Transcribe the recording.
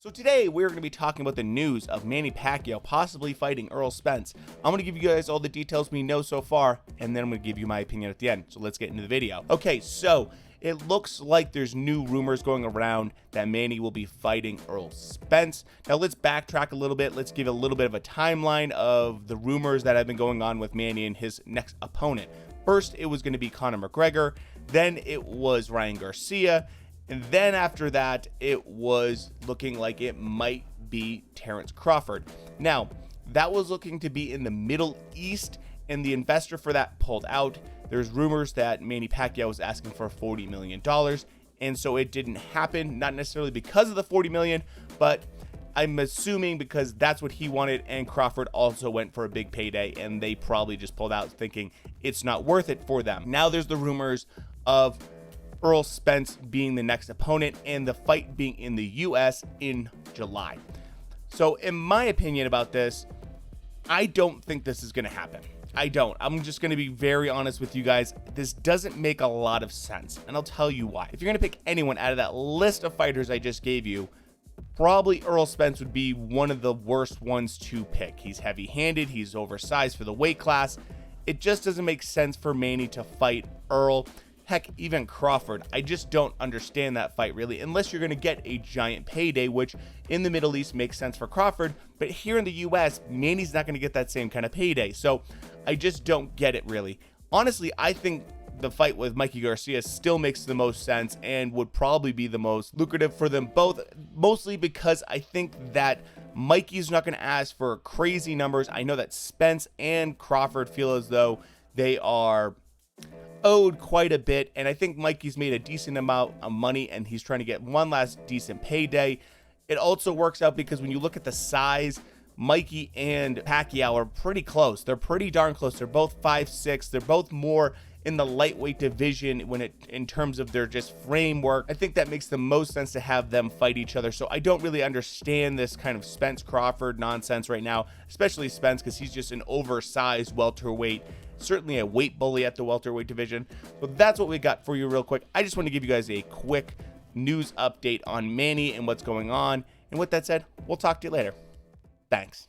So today we're going to be talking about the news of Manny Pacquiao possibly fighting Errol Spence. I'm going to give you guys all the details we know so far, and then I'm going to give you my opinion at the end. So let's get into the video. Okay, so it looks like there's new rumors going around that Manny will be fighting Errol Spence. Now let's backtrack a little bit. Let's give a little bit of a timeline of the rumors that have been going on with Manny and his next opponent. First, it was going to be Conor McGregor. Then it was Ryan Garcia. And then after that, it was looking like it might be Terrence Crawford. Now, that was looking to be in the Middle East, and the investor for that pulled out. There's rumors that Manny Pacquiao was asking for $40 million, and so it didn't happen, not necessarily because of the $40 million, but I'm assuming because that's what he wanted, and Crawford also went for a big payday, and they probably just pulled out thinking it's not worth it for them. Now there's the rumors of Errol Spence being the next opponent and the fight being in the US in July. So in my opinion about this, I don't think this is going to happen. I don't. I'm just going to be very honest with you guys. This doesn't make a lot of sense, and I'll tell you why. If you're going to pick anyone out of that list of fighters I just gave you, probably Errol Spence would be one of the worst ones to pick. He's heavy-handed, he's oversized for the weight class. It just doesn't make sense for Manny to fight Errol. Heck, even Crawford. I just don't understand that fight really, unless you're going to get a giant payday, which in the Middle East makes sense for Crawford, but here in the US, Manny's not going to get that same kind of payday. So I just don't get it really. Honestly, I think the fight with Mikey Garcia still makes the most sense and would probably be the most lucrative for them both, mostly because I think that Mikey's not going to ask for crazy numbers. I know that Spence and Crawford feel as though they are owed quite a bit, and I think Mikey's made a decent amount of money and he's trying to get one last decent payday. It also works out because when you look at the size, Mikey and Pacquiao are pretty close. They're pretty darn close. They're both 5'6". They're both more in the lightweight division in terms of their just framework. I think that makes the most sense to have them fight each other. So I don't really understand this kind of Spence Crawford nonsense right now, especially Spence, because he's just an oversized welterweight, certainly a weight bully at the welterweight division. But that's what we got for you real quick. I just want to give you guys a quick news update on Manny and what's going on. And with that said, we'll talk to you later. Thanks.